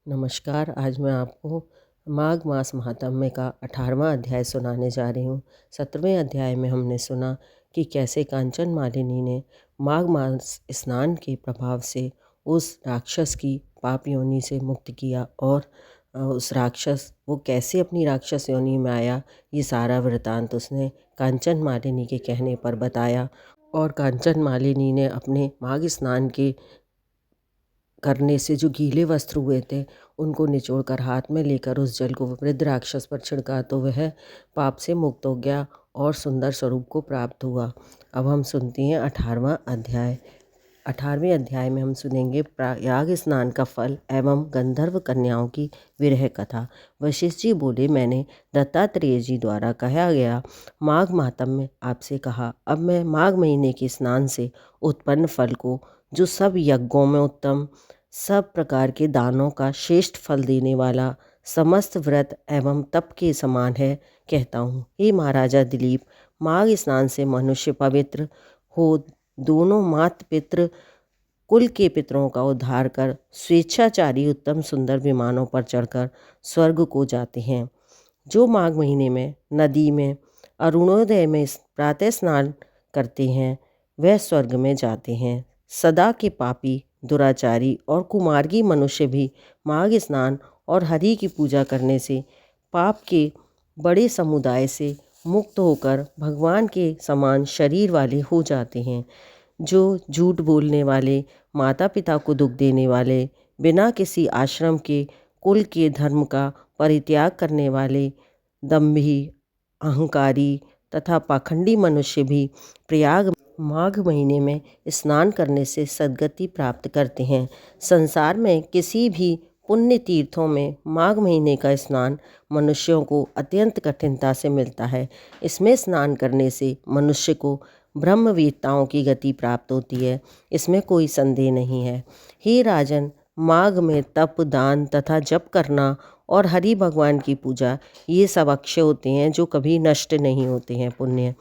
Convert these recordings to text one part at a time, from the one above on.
नमस्कार। आज मैं आपको माघ मास महात्म्य का 18वां अध्याय सुनाने जा रही हूँ। 17वें अध्याय में हमने सुना कि कैसे कांचन मालिनी ने माघ मास स्नान के प्रभाव से उस राक्षस की पाप योनि से मुक्त किया और उस राक्षस वो कैसे अपनी राक्षस योनि में आया, ये सारा वृतांत उसने कांचन मालिनी के कहने पर बताया। और कांचन मालिनी ने अपने माघ स्नान के करने से जो गीले वस्त्र हुए थे उनको निचोड़कर हाथ में लेकर उस जल को वृद्ध राक्षस पर छिड़का तो वह पाप से मुक्त हो गया और सुंदर स्वरूप को प्राप्त हुआ। अब हम सुनते हैं 18वां अध्याय। 18वें अध्याय में हम सुनेंगे याग स्नान का फल एवं गंधर्व कन्याओं की विरह कथा। वशिष्ठ जी बोले, मैंने दत्तात्रेय जी द्वारा कहा गया माघ महात्म्य आपसे कहा। अब मैं माघ महीने के स्नान से उत्पन्न फल को, जो सब यज्ञों में उत्तम, सब प्रकार के दानों का श्रेष्ठ फल देने वाला, समस्त व्रत एवं तप के समान है, कहता हूँ। हे महाराजा दिलीप, माघ स्नान से मनुष्य पवित्र हो दोनों मात पितृ कुल के पितरों का उद्धार कर स्वेच्छाचारी उत्तम सुंदर विमानों पर चढ़कर स्वर्ग को जाते हैं। जो माघ महीने में नदी में अरुणोदय में प्रातः स्नान करते हैं वह स्वर्ग में जाते हैं। सदा के पापी, दुराचारी और कुमार्गी मनुष्य भी माघ स्नान और हरि की पूजा करने से पाप के बड़े समुदाय से मुक्त होकर भगवान के समान शरीर वाले हो जाते हैं। जो झूठ बोलने वाले, माता पिता को दुख देने वाले, बिना किसी आश्रम के कुल के धर्म का परित्याग करने वाले, दंभी, अहंकारी तथा पाखंडी मनुष्य भी प्रयाग माघ महीने में स्नान करने से सद्गति प्राप्त करते हैं। संसार में किसी भी पुण्य तीर्थों में माघ महीने का स्नान मनुष्यों को अत्यंत कठिनता से मिलता है। इसमें स्नान करने से मनुष्य को ब्रह्मवेत्ताओं की गति प्राप्त होती है, इसमें कोई संदेह नहीं है। हे राजन, माघ में तप, दान तथा जप करना और हरि भगवान की पूजा, ये सब अक्षय होते हैं जो कभी नष्ट नहीं होते हैं, पुण्य।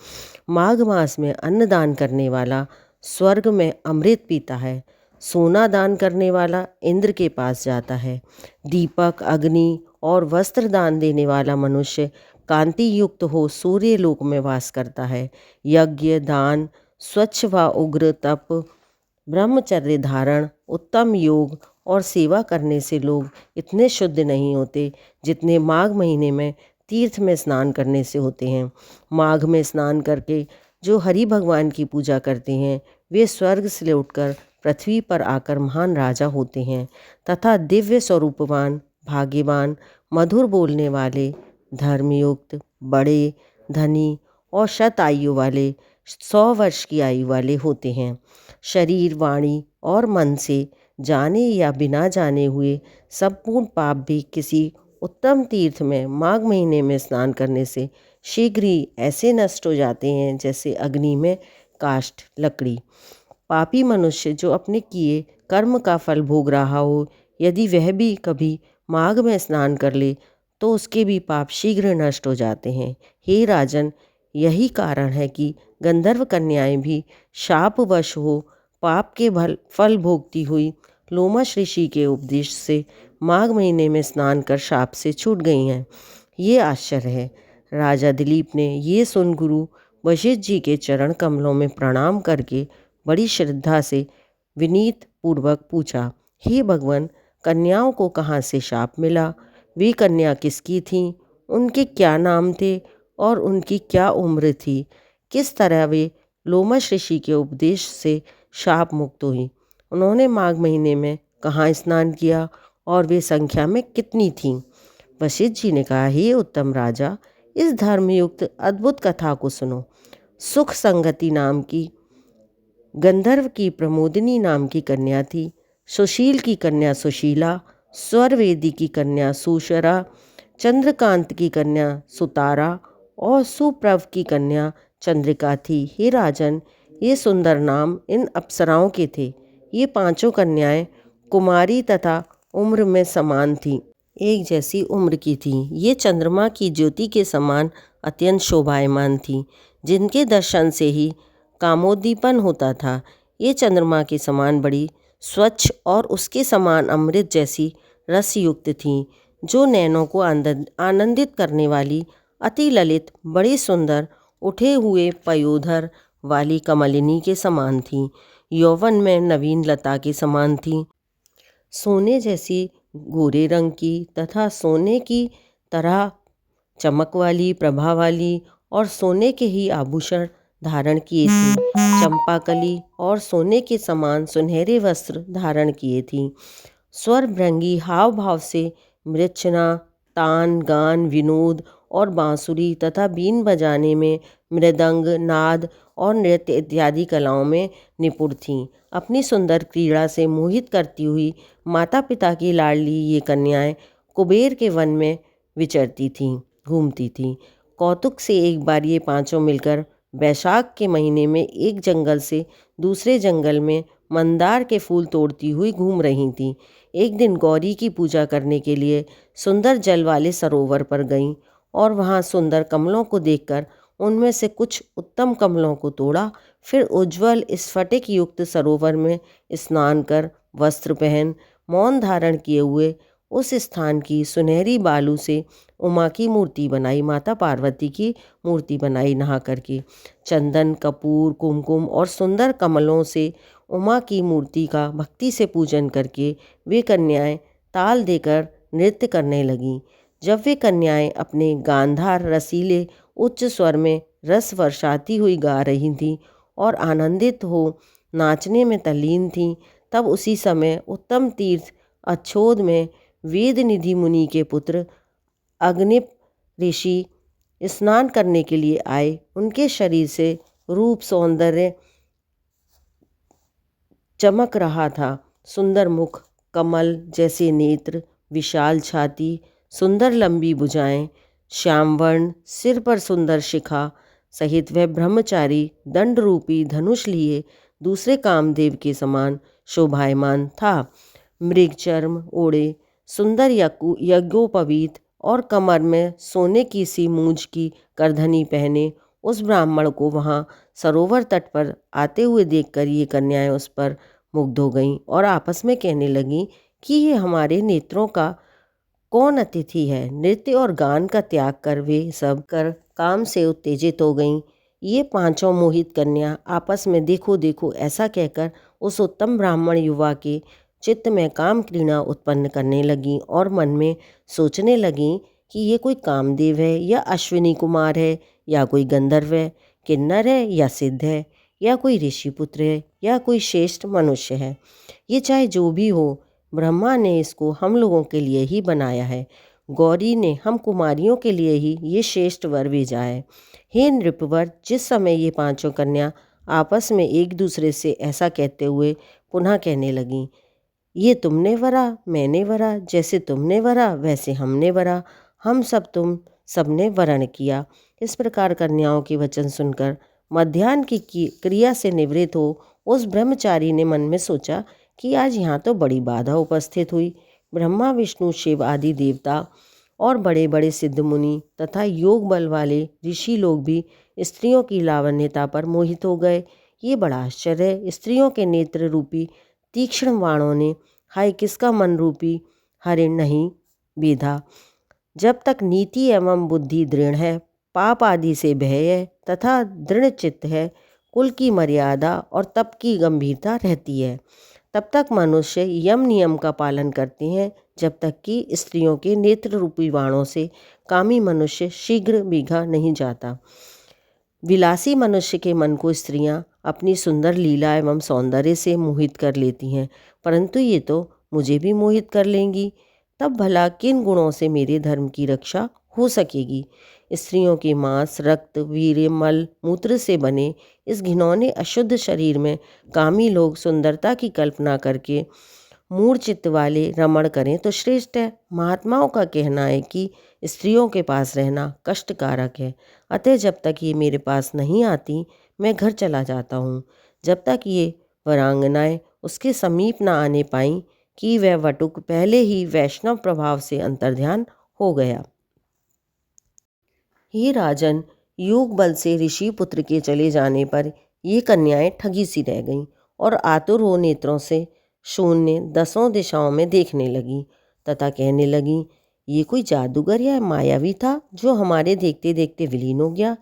माघ मास में अन्न दान करने वाला स्वर्ग में अमृत पीता है। सोना दान करने वाला इंद्र के पास जाता है। दीपक, अग्नि और वस्त्र दान देने वाला मनुष्य कांति युक्त हो सूर्य लोक में वास करता है। यज्ञ, दान, स्वच्छ व उग्र तप, ब्रह्मचर्य धारण, उत्तम योग और सेवा करने से लोग इतने शुद्ध नहीं होते जितने माघ महीने में तीर्थ में स्नान करने से होते हैं। माघ में स्नान करके जो हरि भगवान की पूजा करते हैं वे स्वर्ग से उठकर पृथ्वी पर आकर महान राजा होते हैं तथा दिव्य स्वरूपवान, भाग्यवान, मधुर बोलने वाले, धर्मयुक्त, बड़े, धनी और शत आयु वाले, 100 वर्ष की आयु वाले होते हैं। शरीर, वाणी और मन से जाने या बिना जाने हुए संपूर्ण पाप भी किसी उत्तम तीर्थ में माघ महीने में स्नान करने से शीघ्र ही ऐसे नष्ट हो जाते हैं जैसे अग्नि में काष्ठ लकड़ी। पापी मनुष्य जो अपने किए कर्म का फल भोग रहा हो, यदि वह भी कभी माघ में स्नान कर ले तो उसके भी पाप शीघ्र नष्ट हो जाते हैं। हे राजन, यही कारण है कि गंधर्व कन्याएं भी शापवश हो पाप के फल भोगती हुई लोमश ऋषि के उपदेश से माघ महीने में स्नान कर शाप से छूट गई हैं। ये आश्चर्य है। राजा दिलीप ने ये सुन गुरु वशिष्ठ जी के चरण कमलों में प्रणाम करके बड़ी श्रद्धा से विनीत पूर्वक पूछा, हे भगवान, कन्याओं को कहाँ से शाप मिला? वे कन्या किसकी थीं? उनके क्या नाम थे और उनकी क्या उम्र थी? किस तरह वे लोमश ऋषि के उपदेश से शाप मुक्त हुई? उन्होंने माघ महीने में कहाँ स्नान किया और वे संख्या में कितनी थीं? वशिष्ठ जी ने कहा, हे उत्तम राजा, इस धर्मयुक्त अद्भुत कथा को सुनो। सुख संगति नाम की गंधर्व की प्रमोदिनी नाम की कन्या थी। सुशील की कन्या सुशीला, स्वरवेदी की कन्या सुशरा, चंद्रकांत की कन्या सुतारा और सुप्रभ की कन्या चंद्रिका थी। हे राजन, ये सुंदर नाम इन अप्सराओं के थे। ये पांचों कन्याएं कुमारी तथा उम्र में समान थीं, एक जैसी उम्र की थीं। ये चंद्रमा की ज्योति के समान अत्यंत शोभायमान थीं, जिनके दर्शन से ही कामोद्दीपन होता था। ये चंद्रमा के समान बड़ी स्वच्छ और उसके समान अमृत जैसी रसयुक्त थीं, जो नैनों को आनंदित करने वाली, अति ललित, बड़ी सुंदर, उठे हुए पयोधर वाली कमलिनी के समान थीं, यौवन में नवीन लता के समान थीं, सोने जैसी गोरे रंग की तथा सोने की तरह चमक वाली, प्रभा वाली और सोने के ही आभूषण धारण किए थीं, चंपाकली और सोने के समान सुनहरे वस्त्र धारण किए थीं। स्वर भृंगी हाव भाव से मृच्छना, तान, गान, विनोद और बांसुरी तथा बीन बजाने में, मृदंग, नाद और नृत्य इत्यादि कलाओं में निपुण थीं। अपनी सुंदर क्रीड़ा से मोहित करती हुई माता पिता की लाडली ये कन्याएं कुबेर के वन में विचरती थीं, घूमती थीं। कौतुक से एक बार ये पांचों मिलकर बैसाख के महीने में एक जंगल से दूसरे जंगल में मंदार के फूल तोड़ती हुई घूम रही थीं। एक दिन गौरी की पूजा करने के लिए सुंदर जल वाले सरोवर पर गईं और वहाँ सुंदर कमलों को देखकर उनमें से कुछ उत्तम कमलों को तोड़ा। फिर उज्ज्वल स्फटिक युक्त सरोवर में स्नान कर, वस्त्र पहन, मौन धारण किए हुए उस स्थान की सुनहरी बालू से उमा की मूर्ति बनाई, माता पार्वती की मूर्ति बनाई नहा करके। चंदन, कपूर, कुमकुम और सुंदर कमलों से उमा की मूर्ति का भक्ति से पूजन करके वे कन्याएं ताल देकर नृत्य करने लगीं। जब वे कन्याएं अपने गांधार रसीले उच्च स्वर में रस वर्षाती हुई गा रही थीं और आनंदित हो नाचने में तल्लीन थीं, तब उसी समय उत्तम तीर्थ अच्छोद में वेद निधि मुनि के पुत्र अग्निप ऋषि स्नान करने के लिए आए। उनके शरीर से रूप सौंदर्य चमक रहा था। सुंदर मुख, कमल जैसे नेत्र, विशाल छाती, सुंदर लंबी भुजाएं, श्यामवर्ण सिर पर सुंदर शिखा सहित वह ब्रह्मचारी दंड रूपी धनुष लिए दूसरे कामदेव के समान शोभायमान था। मृग चर्म ओढ़े, सुंदर यज्ञोपवीत और कमर में सोने की सी मूंज की करधनी पहने उस ब्राह्मण को वहाँ सरोवर तट पर आते हुए देखकर ये कन्याएं उस पर मुग्ध हो गईं और आपस में कहने लगीं कि ये हमारे नेत्रों का कौन अतिथि है। नृत्य और गान का त्याग कर वे सब कर काम से उत्तेजित हो गईं। ये पांचों मोहित कन्या आपस में देखो देखो ऐसा कहकर उस उत्तम ब्राह्मण युवा के चित्त में काम क्रीड़ा उत्पन्न करने लगीं और मन में सोचने लगीं कि ये कोई कामदेव है या अश्विनी कुमार है या कोई गंधर्व है, किन्नर है या सिद्ध है या कोई ऋषि पुत्र है या कोई श्रेष्ठ मनुष्य है। ये चाहे जो भी हो, ब्रह्मा ने इसको हम लोगों के लिए ही बनाया है। गौरी ने हम कुमारियों के लिए ही ये श्रेष्ठ वर भेजा है। हे नृपवर, जिस समय ये पांचों कन्या आपस में एक दूसरे से ऐसा कहते हुए पुनः कहने लगीं, ये तुमने वरा, मैंने वरा, जैसे तुमने वरा वैसे हमने वरा, हम सब तुम सबने वरण किया। इस प्रकार कन्याओं के वचन सुनकर मध्याह्न की क्रिया से निवृत्त हो उस ब्रह्मचारी ने मन में सोचा कि आज यहाँ तो बड़ी बाधा उपस्थित हुई। ब्रह्मा, विष्णु, शिव आदि देवता और बड़े बड़े सिद्ध मुनि तथा योग बल वाले ऋषि लोग भी स्त्रियों की लावण्यता पर मोहित हो गए। ये बड़ा आश्चर्य है। स्त्रियों के नेत्र रूपी तीक्ष्ण बाणों ने हाय किसका मन रूपी हरिण नहीं बेधा। जब तक नीति एवं बुद्धि दृढ़ है, पाप आदि से भय है तथा दृढ़ चित्त है, कुल की मर्यादा और तप की गंभीरता रहती है, तब तक मनुष्य यम नियम का पालन करते हैं, जब तक कि स्त्रियों के नेत्र रूपी बाणों से कामी मनुष्य शीघ्र भीगा नहीं जाता। विलासी मनुष्य के मन को स्त्रियां अपनी सुंदर लीला एवं सौंदर्य से मोहित कर लेती हैं, परंतु ये तो मुझे भी मोहित कर लेंगी। तब भला किन गुणों से मेरे धर्म की रक्षा हो सकेगी। स्त्रियों के मांस, रक्त, वीर्य, मल, मूत्र से बने इस घिनौने अशुद्ध शरीर में कामी लोग सुंदरता की कल्पना करके मूढ़ चित्त वाले रमण करें तो श्रेष्ठ है। महात्माओं का कहना है कि स्त्रियों के पास रहना कष्टकारक है, अतः जब तक ये मेरे पास नहीं आती मैं घर चला जाता हूँ। जब तक ये वरांगनाएं उसके समीप न आने पाईं कि वह वटुक पहले ही वैष्णव प्रभाव से अंतर्ध्यान हो गया। हे राजन, योग बल से ऋषि पुत्र के चले जाने पर ये कन्याएं ठगी सी रह गईं और आतुर हो नेत्रों से शून्य दसों दिशाओं में देखने लगीं तथा कहने लगीं, ये कोई जादूगर या मायावी था जो हमारे देखते देखते विलीन हो गया।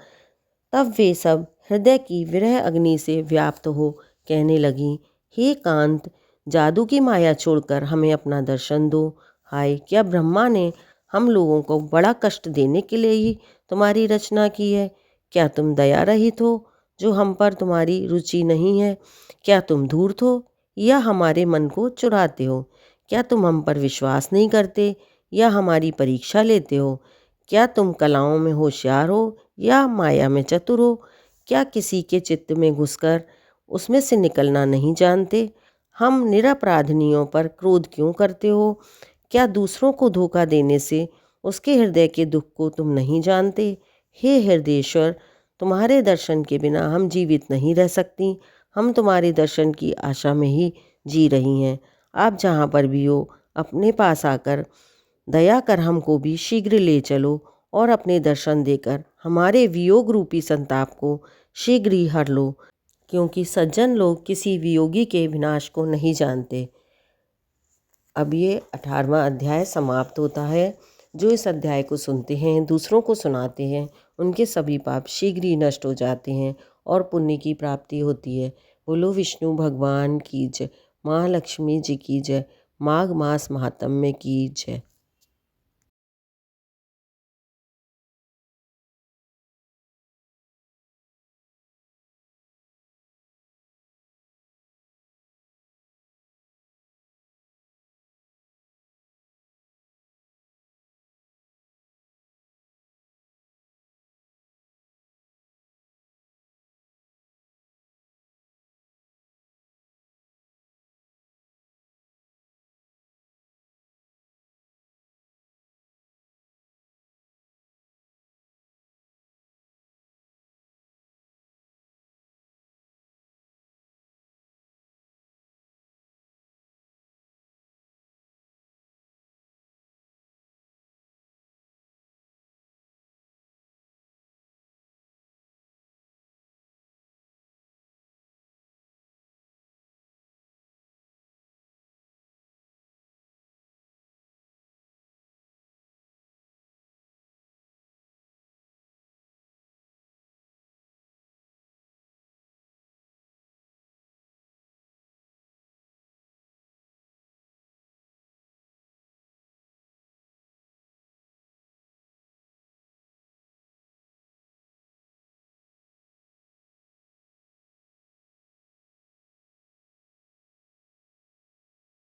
तब वे सब हृदय की विरह अग्नि से व्याप्त हो कहने लगीं, हे कांत, जादू की माया छोड़कर हमें अपना दर्शन दो। हाय, क्या ब्रह्मा ने हम लोगों को बड़ा कष्ट देने के लिए ही तुम्हारी रचना की है? क्या तुम दया रहित हो जो हम पर तुम्हारी रुचि नहीं है? क्या तुम धूर्त हो या हमारे मन को चुराते हो? क्या तुम हम पर विश्वास नहीं करते या हमारी परीक्षा लेते हो? क्या तुम कलाओं में होशियार हो या माया में चतुर हो? क्या किसी के चित्त में घुसकर उसमें से निकलना नहीं जानते? हम निरपराधिनियों पर क्रोध क्यों करते हो? क्या दूसरों को धोखा देने से उसके हृदय के दुख को तुम नहीं जानते? हे हृदयेश्वर, तुम्हारे दर्शन के बिना हम जीवित नहीं रह सकती। हम तुम्हारे दर्शन की आशा में ही जी रही हैं। आप जहाँ पर भी हो, अपने पास आकर दया कर हमको भी शीघ्र ले चलो और अपने दर्शन देकर हमारे वियोग रूपी संताप को शीघ्र ही हर लो, क्योंकि सज्जन लोग किसी वियोगी के विनाश को नहीं जानते। अब ये 18वां अध्याय समाप्त होता है। जो इस अध्याय को सुनते हैं, दूसरों को सुनाते हैं, उनके सभी पाप शीघ्र ही नष्ट हो जाते हैं और पुण्य की प्राप्ति होती है। बोलो विष्णु भगवान की जय, महालक्ष्मी जी की जय, माघ मास महात्म्य की जय।